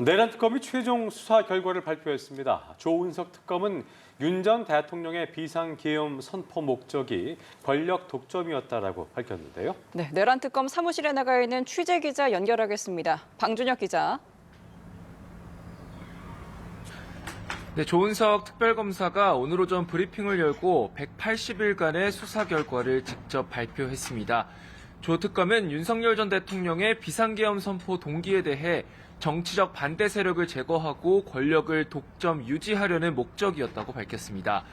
내란 특검이 최종 수사 결과를 발표했습니다. 조은석 특검은 윤 전 대통령의 비상계엄 선포 목적이 권력 독점이었다라고 밝혔는데요. 네, 내란 특검 사무실에 나가 있는 취재 기자 연결하겠습니다. 방준혁 기자. 네, 조은석 특별검사가 오늘 오전 브리핑을 열고 180일간의 수사 결과를 직접 발표했습니다. 조 특검은 윤석열 전 대통령의 비상계엄 선포 동기에 대해 정치적 반대 세력을 제거하고 권력을 독점 유지하려는 목적이었다고 밝혔습니다.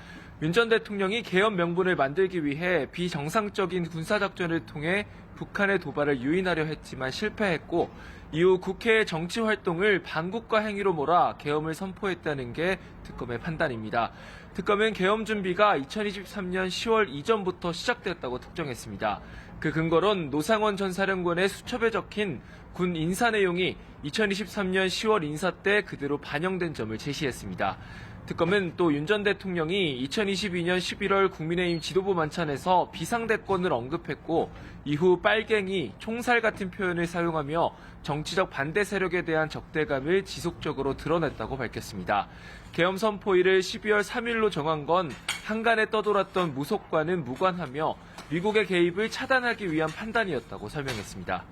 윤 전 대통령이 계엄 명분을 만들기 위해 비정상적인 군사작전을 통해 북한의 도발을 유인하려 했지만 실패했고 이후 국회의 정치 활동을 반국가 행위로 몰아 계엄을 선포했다는 게 특검의 판단입니다. 특검은 계엄 준비가 2023년 10월 이전부터 시작됐다고 특정했습니다. 그 근거론 노상원 전 사령관의 수첩에 적힌 군 인사 내용이 2023년 10월 인사 때 그대로 반영된 점을 제시했습니다. 특검은 또 윤 전 대통령이 2022년 11월 국민의힘 지도부 만찬에서 비상대권을 언급했고 이후 빨갱이, 총살 같은 표현을 사용하며 정치적 반대 세력에 대한 적대감을 지속적으로 드러냈다고 밝혔습니다. 계엄 선포일을 12월 3일로 정한 건 한간에 떠돌았던 무속과는 무관하며 미국의 개입을 차단하기 위한 판단이었다고 설명했습니다.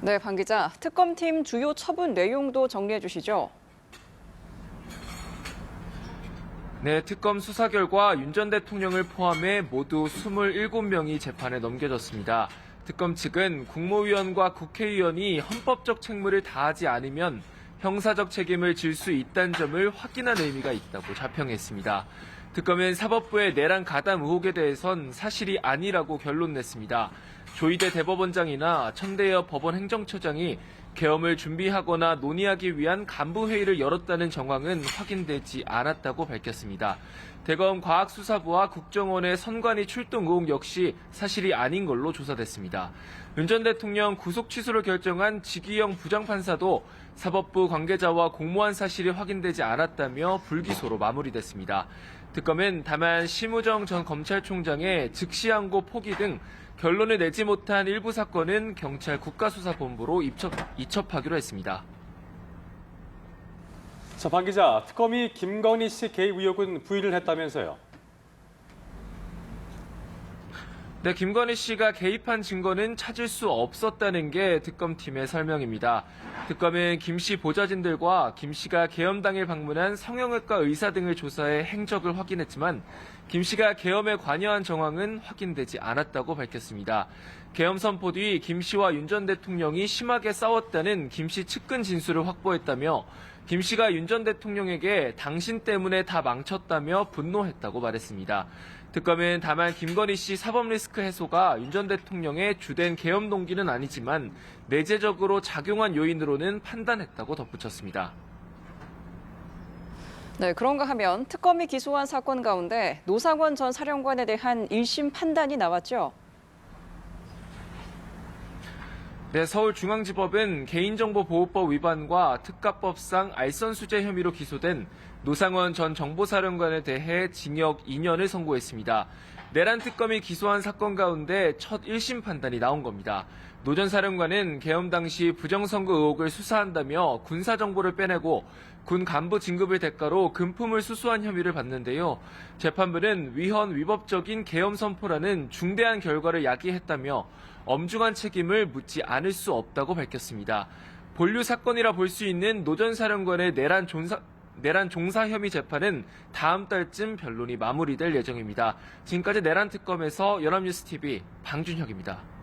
네, 방 기자. 특검팀 주요 처분 내용도 정리해 주시죠. 네, 특검 수사 결과 윤 전 대통령을 포함해 모두 27명이 재판에 넘겨졌습니다. 특검 측은 국무위원과 국회의원이 헌법적 책무를 다하지 않으면 형사적 책임을 질 수 있다는 점을 확인한 의미가 있다고 자평했습니다. 특검은 사법부의 내란 가담 의혹에 대해선 사실이 아니라고 결론 냈습니다. 조희대 대법원장이나 천대엽 법원 행정처장이 계엄을 준비하거나 논의하기 위한 간부회의를 열었다는 정황은 확인되지 않았다고 밝혔습니다. 대검 과학수사부와 국정원의 선관위 출동 의혹 역시 사실이 아닌 걸로 조사됐습니다. 윤 전 대통령 구속 취소를 결정한 지기영 부장판사도 사법부 관계자와 공모한 사실이 확인되지 않았다며 불기소로 마무리됐습니다. 특검은 다만 심우정 전 검찰총장의 즉시항고 포기 등 결론을 내지 못한 일부 사건은 경찰 국가수사본부로 이첩하기로 했습니다. 자, 방 기자, 특검이 김건희 씨 개입 의혹은 부인을 했다면서요? 네, 김건희 씨가 개입한 증거는 찾을 수 없었다는 게 특검팀의 설명입니다. 특검은 김 씨 보좌진들과 김 씨가 계엄 당일 방문한 성형외과 의사 등을 조사해 행적을 확인했지만 김 씨가 계엄에 관여한 정황은 확인되지 않았다고 밝혔습니다. 계엄 선포 뒤 김 씨와 윤 전 대통령이 심하게 싸웠다는 김 씨 측근 진술을 확보했다며 김 씨가 윤 전 대통령에게 당신 때문에 다 망쳤다며 분노했다고 말했습니다. 특검은 다만 김건희 씨 사법 리스크 해소가 윤 전 대통령의 주된 계엄 동기는 아니지만 내재적으로 작용한 요인으로는 판단했다고 덧붙였습니다. 네, 그런가 하면 특검이 기소한 사건 가운데 노상원 전 사령관에 대한 1심 판단이 나왔죠. 네, 서울중앙지법은 개인정보보호법 위반과 특가법상 알선수재 혐의로 기소된 노상원 전 정보사령관에 대해 징역 2년을 선고했습니다. 내란 특검이 기소한 사건 가운데 첫 1심 판단이 나온 겁니다. 노 전 사령관은 계엄 당시 부정선거 의혹을 수사한다며 군사정보를 빼내고 군 간부 진급을 대가로 금품을 수수한 혐의를 받는데요. 재판부는 위헌 위법적인 계엄 선포라는 중대한 결과를 야기했다며 엄중한 책임을 묻지 않을 수 없다고 밝혔습니다. 본류 사건이라 볼 수 있는 노 전 사령관의 내란 종사 혐의 재판은 다음 달쯤 변론이 마무리될 예정입니다. 지금까지 내란 특검에서 연합뉴스TV 방준혁입니다.